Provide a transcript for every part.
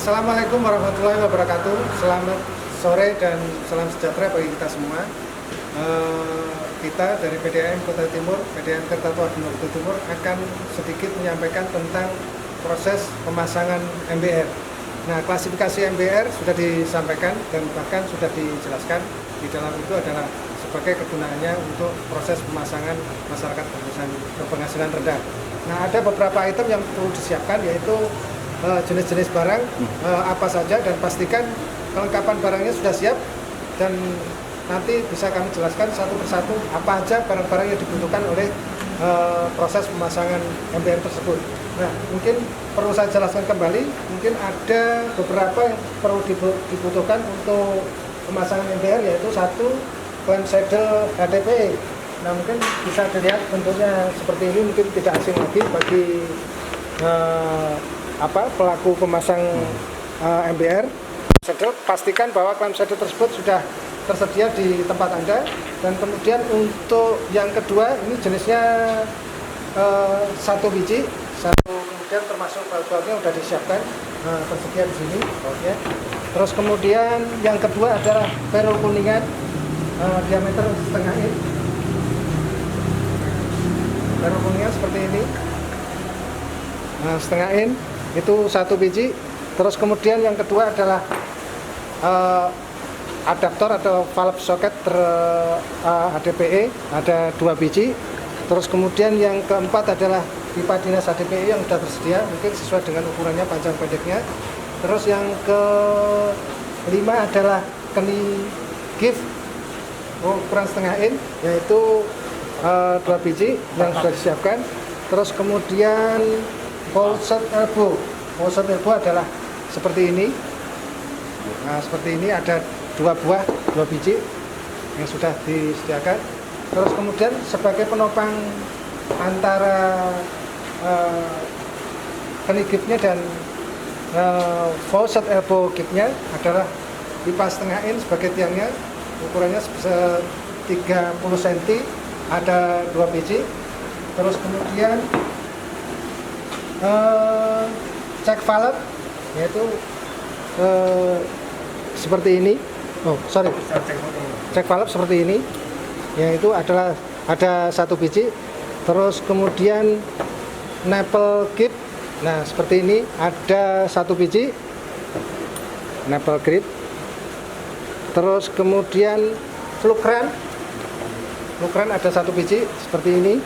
Assalamualaikum warahmatullahi wabarakatuh. Selamat sore dan salam sejahtera bagi kita semua. Kita dari PDAM Kota Timur, PDAM Tirta Tua Kota Timur akan sedikit menyampaikan tentang proses pemasangan MBR. Nah, klasifikasi MBR sudah disampaikan dan bahkan sudah dijelaskan. Di dalam itu adalah sebagai kegunaannya untuk proses pemasangan masyarakat berpenghasilan rendah. Nah, ada beberapa item yang perlu disiapkan, yaitu jenis-jenis barang apa saja, dan pastikan kelengkapan barangnya sudah siap, dan nanti bisa kami jelaskan satu persatu apa aja barang-barang yang dibutuhkan oleh proses pemasangan MBR tersebut. Nah, mungkin perlu saya jelaskan kembali, mungkin ada beberapa yang perlu dibutuhkan untuk pemasangan MBR, yaitu satu, clamp saddle HDPE. Nah, mungkin bisa dilihat bentuknya seperti ini, mungkin tidak asing lagi bagi pelaku pemasang MBR. Saddle, pastikan bahwa clamp saddle tersebut sudah tersedia di tempat Anda. Dan kemudian untuk yang kedua, ini jenisnya satu biji, kemudian termasuk baut-bautnya sudah disiapkan, tersedia di sini bautnya. Terus kemudian yang kedua adalah ferrule kuningan, diameter setengah in. Ferrule kuningan seperti ini, setengah in, itu satu biji. Terus kemudian yang kedua adalah adaptor atau valve socket HDPE, ada 2 biji. Terus kemudian yang keempat adalah pipa dinas HDPE yang sudah tersedia, mungkin sesuai dengan ukurannya panjang pendeknya. Terus yang kelima adalah keni gift ukuran setengah in, yaitu 2 biji yang sudah disiapkan. Terus kemudian faucet elbow. Faucet elbow adalah seperti ini. Nah, seperti ini ada 2 biji yang sudah disediakan. Terus kemudian sebagai penopang antara keni giftnya dan faucet elbow giftnya adalah pipa setengah in sebagai tiangnya, ukurannya sebesar 30 cm, ada 2 biji. Terus kemudian check valve, yaitu seperti ini. Check valve seperti ini, yaitu adalah ada 1 biji. Terus kemudian nipple grip, nah seperti ini, ada 1 biji nipple grip. Terus kemudian flukran ada 1 biji seperti ini.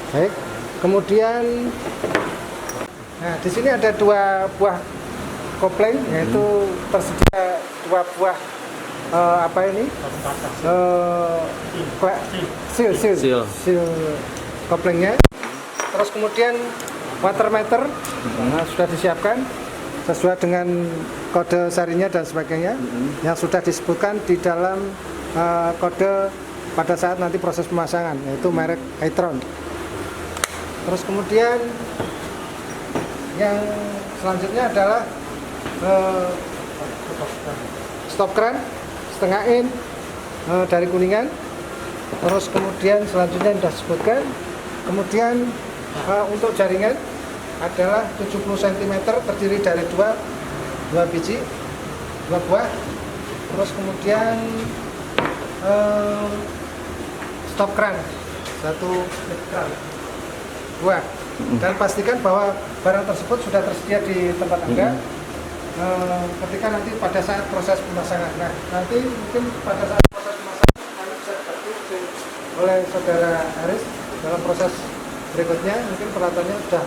Baik. Kemudian, nah di sini ada 2 buah kopling, yaitu tersedia 2 buah seal koplingnya. Terus kemudian water meter, nah, sudah disiapkan sesuai dengan kode serinya dan sebagainya, yang sudah disebutkan di dalam kode pada saat nanti proses pemasangan, yaitu merek Itron. Terus kemudian yang selanjutnya adalah stop crank setengah in dari kuningan. Terus kemudian selanjutnya yang sudah disebutkan. Kemudian untuk jaringan adalah 70 cm, terdiri dari 2 biji, 2 buah. Terus kemudian stop crank 1 buah. Dan pastikan bahwa barang tersebut sudah tersedia di tempat Anda ketika nanti pada saat proses pemasangan. Nah, nanti mungkin pada saat proses pemasangan kami bisa dibantu oleh saudara Haris dalam proses berikutnya. Mungkin peralatannya sudah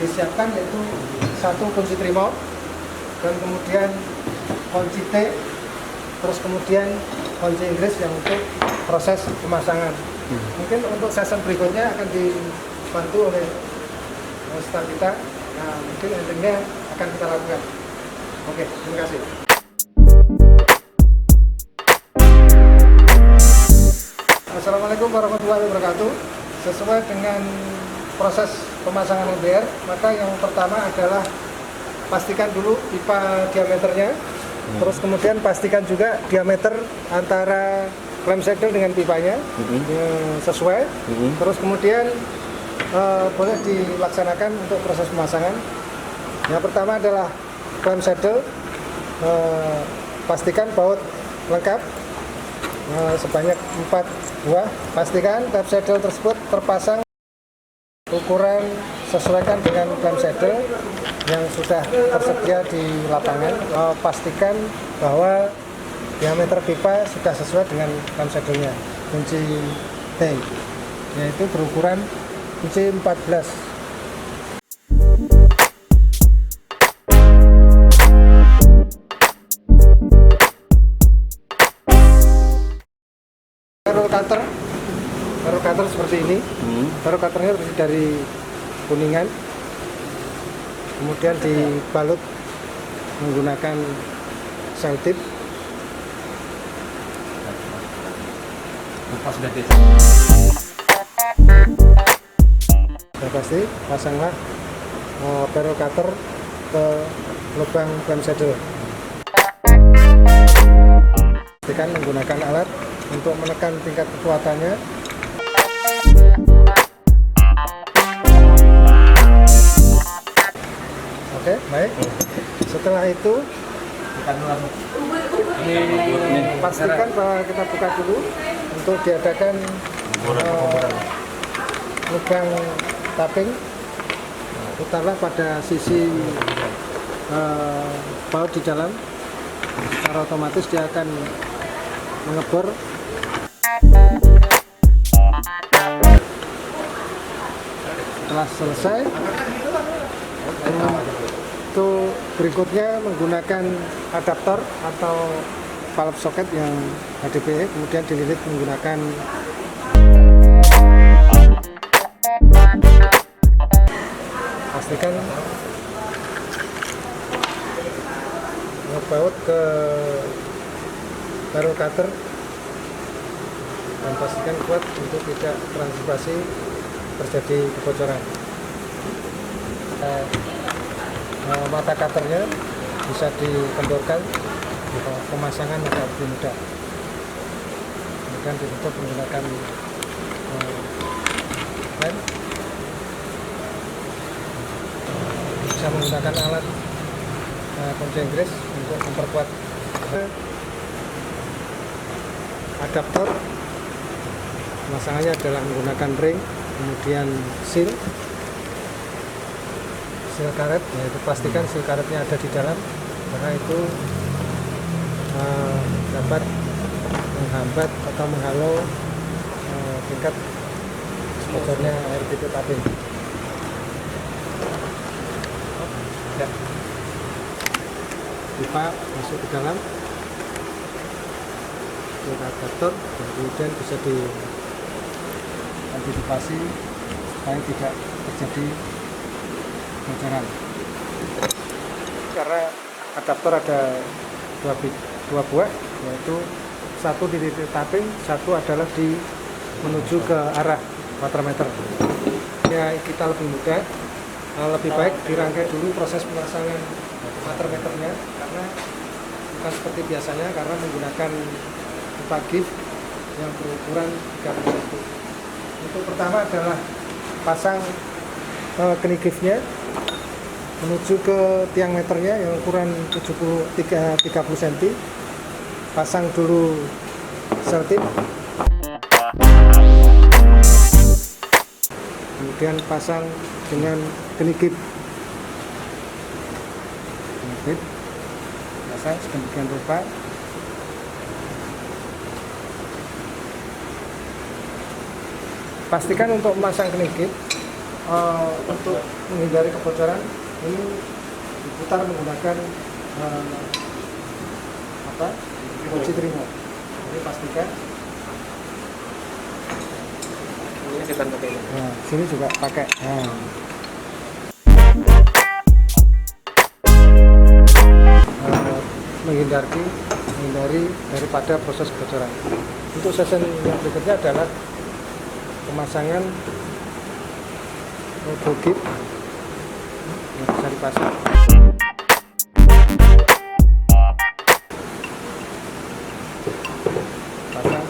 disiapkan, yaitu 1 kunci trimo, dan kemudian kunci T, terus kemudian kunci Inggris yang untuk proses pemasangan. Mungkin untuk season berikutnya akan dibantu oleh staf kita. Nah, mungkin endingnya akan kita lakukan. Oke, terima kasih. Assalamualaikum warahmatullahi wabarakatuh. Sesuai dengan proses pemasangan MBR, maka yang pertama adalah pastikan dulu pipa diameternya. Terus kemudian pastikan juga diameter antara clamp saddle dengan pipanya sesuai. Terus kemudian boleh dilaksanakan untuk proses pemasangan. Yang pertama adalah clamp saddle. Pastikan baut lengkap sebanyak 4 buah. Pastikan clamp saddle tersebut terpasang ukuran sesuaikan dengan clamp saddle yang sudah tersedia di lapangan. Pastikan bahwa diameter pipa sudah sesuai dengan clamp saddle-nya. Kunci T yaitu berukuran kunci 14. Barrel cutter seperti ini. Barrel cutternya terdiri dari kuningan, kemudian dibalut menggunakan selotip. Sudah pasti pasanglah barrel cutter ke lubang clamp saddle. Pastikan menggunakan alat untuk menekan tingkat kekuatannya. Oke, baik. Setelah itu pastikan bahwa kita buka dulu untuk diadakan lubang tapping. Putarlah pada sisi baut di dalam. Secara otomatis dia akan mengebor. Setelah selesai, untuk berikutnya menggunakan adaptor atau valve socket yang HDPE, kemudian dililit menggunakan pastikan ngebaut ke barrel cutter dan pastikan kuat untuk tidak transipasi terjadi kebocoran. Mata cutternya bisa dikendorkan, pemasangan agak lebih mudah. Kemudian ditutup menggunakan lem. Bisa menggunakan alat kunci Inggris untuk memperkuat adaptor. Pemasangannya adalah menggunakan ring, kemudian seal karet, yaitu pastikan seal karetnya ada di dalam karena itu dapat menghambat atau menghalau tingkat bocornya air titik tapping. Ya. Pipa masuk ke dalam ke adaptor dan kemudian bisa diantisipasi supaya tidak terjadi bocoran. Karena adaptor ada dua buah, yaitu satu di titik tapping, satu adalah di menuju ke arah watermeter. Ya, kita lebih mudah, lebih baik dirangkai dulu proses pemasangan watermeternya, karena bukan seperti biasanya karena menggunakan pipa gift yang berukuran 31. Untuk pertama adalah pasang kening giftnya menuju ke tiang meternya yang ukuran 30 cm. Pasang dulu selotip, kemudian pasang dengan kening gift. Pasang sedemikian rupa. Pastikan untuk memasang kening gift, untuk menghindari kebocoran ini diputar menggunakan kunci trimo. Jadi pastikan ini kita pakai. Nah, sini juga pakai. Menghindari daripada proses kebocoran. Untuk season yang berikutnya adalah pemasangan bogit yang bisa dipasang.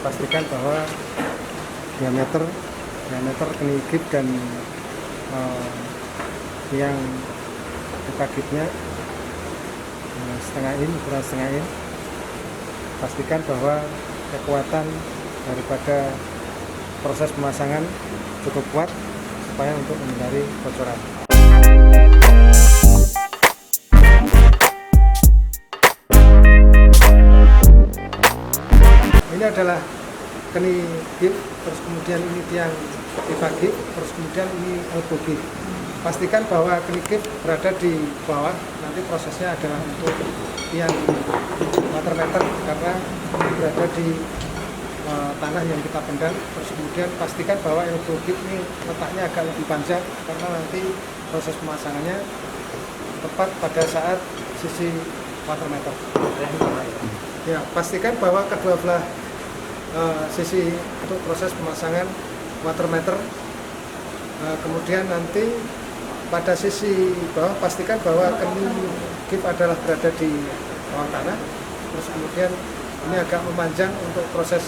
Pastikan bahwa diameter kening gift dan yang buka gipnya setengah in, ukuran setengah in. Pastikan bahwa kekuatan daripada proses pemasangan cukup kuat supaya untuk menghindari bocoran. Ini adalah keni gip, terus kemudian ini tiang pipa gip, terus kemudian ini elbow gip. Pastikan bahwa keni gip berada di bawah, nanti prosesnya adalah untuk tiang water meter karena berada di tanah yang kita pendam. Terus kemudian pastikan bahwa elbow gip ini letaknya agak lebih panjang karena nanti proses pemasangannya tepat pada saat sisi water meter. Ya, pastikan bahwa kedua belah sisi untuk proses pemasangan water meter. Kemudian nanti pada sisi bawah pastikan bahwa keni gip adalah berada di bawah tanah. Terus kemudian ini agak memanjang untuk proses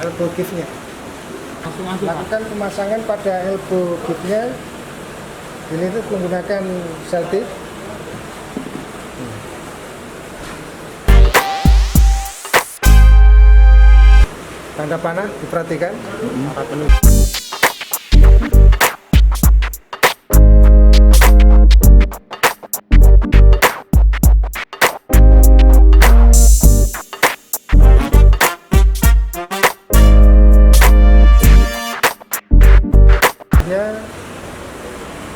elbow gipnya. Lakukan pemasangan pada elbow gipnya. Ini itu menggunakan selotip. Tanda panah diperhatikan.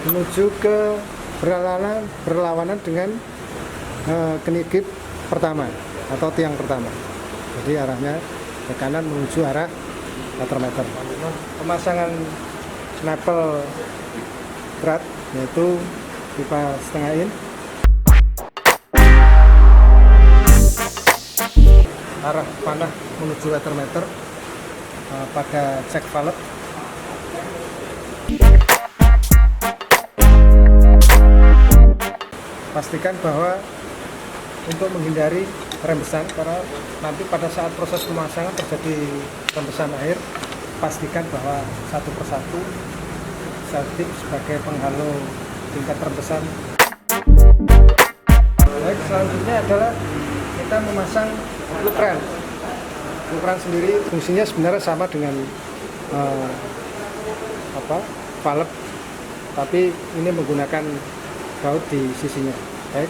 Menuju ke berlawanan dengan keni gip pertama atau tiang pertama. Jadi arahnya ke kanan menuju arah water meter. Pemasangan snapel berat yaitu pipa setengah in. Arah panah menuju water meter pada cek valve. Pastikan bahwa untuk menghindari rembesan, karena nanti pada saat proses pemasangan terjadi rembesan air, pastikan bahwa satu persatu selotip sebagai penghalau tingkat rembesan. Baik, selanjutnya adalah kita memasang lukran. Lukran sendiri fungsinya sebenarnya sama dengan valve, tapi ini menggunakan baut di sisinya. Baik.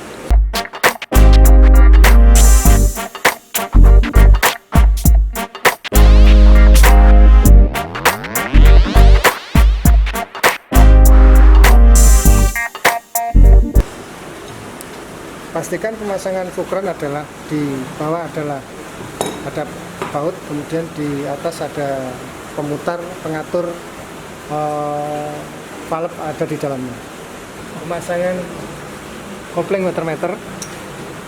Pastikan pemasangan lukran adalah di bawah adalah ada baut, kemudian di atas ada pemutar pengatur valve ada di dalamnya. Pemasangan kopling water meter,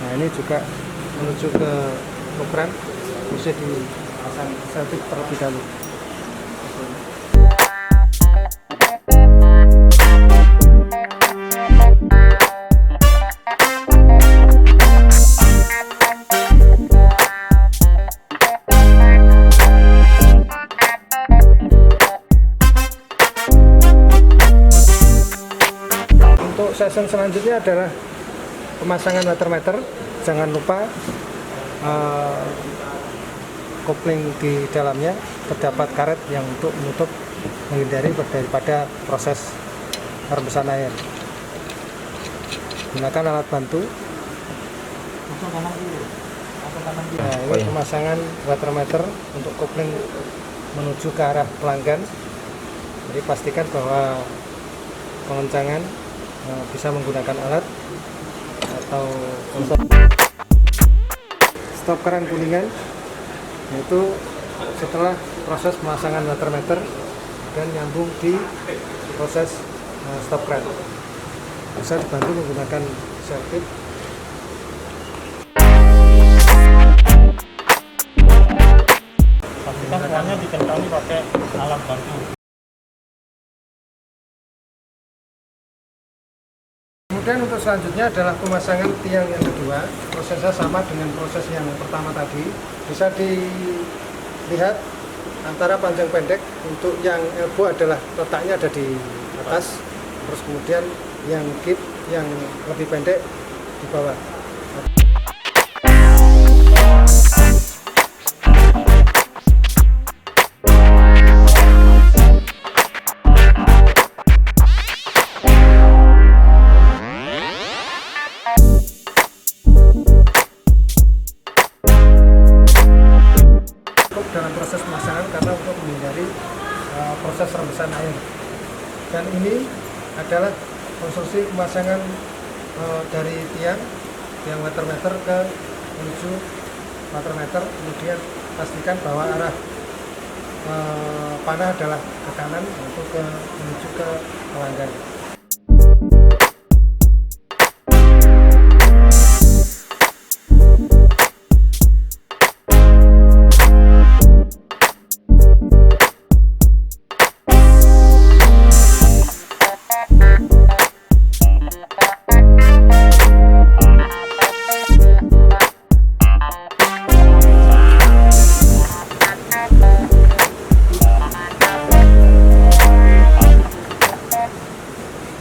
nah ini juga menuju ke lukran, bisa dipasang selotip terlebih dahulu. Untuk season selanjutnya adalah pemasangan water meter. Jangan lupa kopling di dalamnya terdapat karet yang untuk menutup menghindari daripada proses rembesan air. Gunakan alat bantu. Nah, ini pemasangan water meter untuk kopling menuju ke arah pelanggan. Jadi pastikan bahwa pengencangan bisa menggunakan alat atau stop keran kuningan, yaitu setelah proses pemasangan water meter dan nyambung di proses stop keran. Bisa dibantu menggunakan selotip. Pastikan semuanya dikentali pakai alat bantu. Kemudian untuk selanjutnya adalah pemasangan tiang yang kedua. Prosesnya sama dengan proses yang pertama tadi. Bisa dilihat antara panjang pendek. Untuk yang elbow adalah letaknya ada di atas, terus kemudian yang kip yang lebih pendek di bawah. Dalam proses pemasangan karena untuk menghindari proses rembesan air. Dan ini adalah konstruksi pemasangan dari tiang water-meter menuju water-meter, kemudian pastikan bahwa arah panah adalah ke kanan untuk menuju ke pelanggan.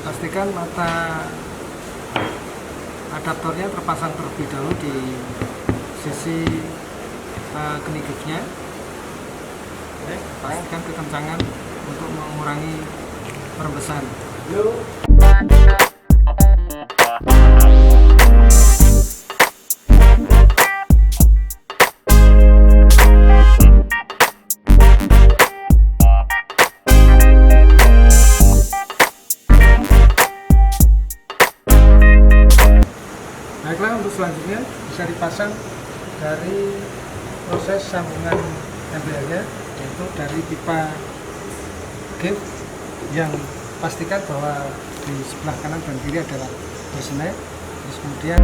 Pastikan mata adaptornya terpasang terlebih dahulu di sisi kenigipnya. Pastikan kekencangan untuk mengurangi perembesan. Baiklah, untuk selanjutnya bisa dipasang dari proses sambungan MBR-nya, yaitu dari pipa gift yang pastikan bahwa di sebelah kanan dan kiri adalah bersenai, terus kemudian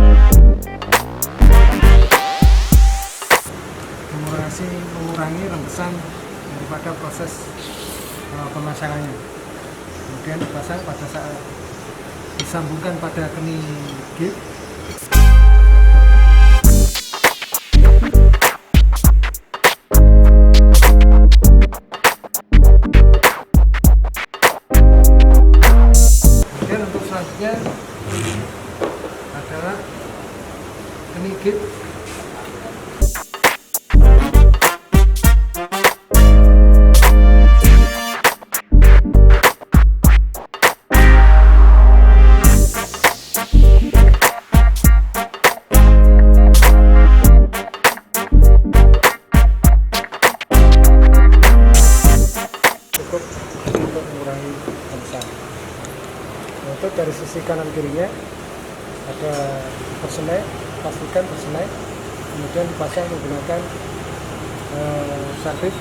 mengurangi rembesan daripada proses pemasangannya. Kemudian dipasang pada saat disambungkan pada keni gift. Selanjutnya adalah kenigip. Cukup untuk mengurangi rembesan. Untuk dari sisi kanan kirinya ada bersenai, pastikan bersenai, kemudian dipasang menggunakan sardip.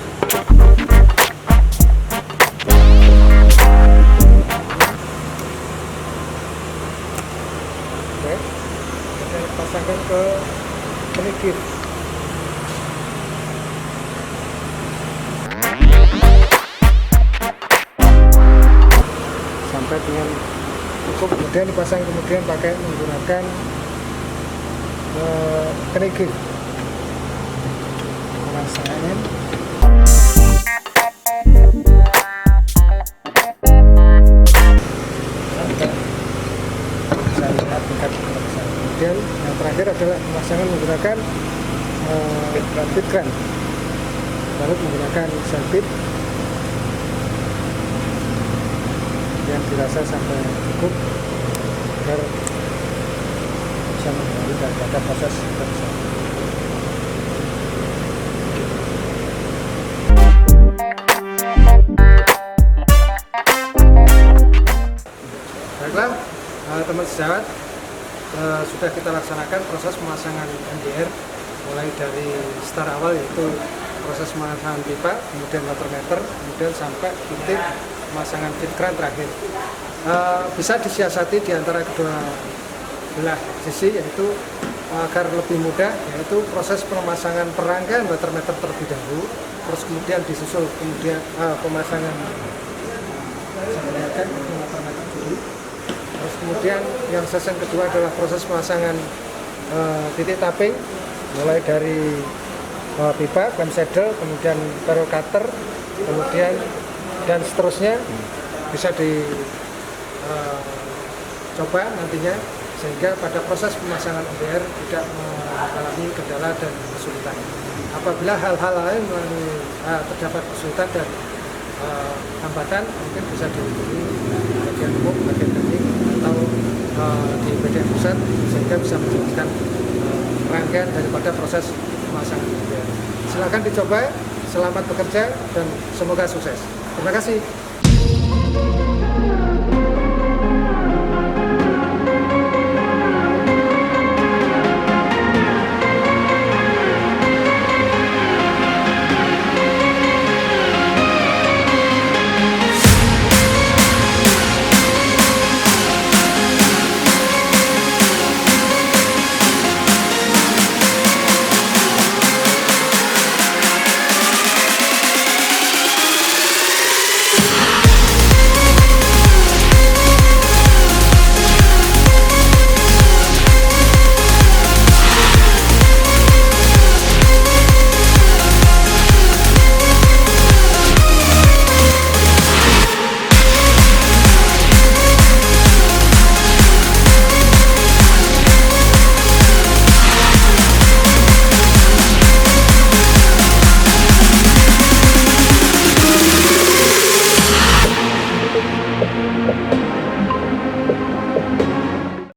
Oke, kemudian dipasangkan ke kenigip. Sampai dengan cukup, kemudian dipasang, kemudian pakai menggunakan kenigip. Pemasangan bisa lihat tingkat pemasangan. Kemudian yang terakhir adalah pemasangan menggunakan fit crank, baru menggunakan sandbit. Yang dirasa sampai cukup agar bisa menghindari daripada proses rembesan. Baiklah, teman sejawat, sudah kita laksanakan proses pemasangan MBR mulai dari start awal, yaitu proses pemasangan pipa, kemudian water-meter, kemudian sampai titik pemasangan fit crank terakhir. Bisa disiasati di antara kedua belah sisi, yaitu agar lebih mudah, yaitu proses pemasangan perangkaian water-meter terlebih dahulu, terus kemudian disusul kemudian pemasangan water-meter dulu, terus kemudian yang session kedua adalah proses pemasangan titik tapping, mulai dari pipa, clam saddle, kemudian barrel cutter, kemudian dan seterusnya bisa coba nantinya, sehingga pada proses pemasangan MBR tidak mengalami kendala dan kesulitan. Apabila hal-hal lain terdapat kesulitan dan hambatan, mungkin bisa dihubungi bagian umum, bagian teknik, atau di BDM pusat, sehingga bisa menjelaskan rangkaian daripada proses pemasangan MBR. Silakan dicoba, selamat bekerja, dan semoga sukses. Terima kasih.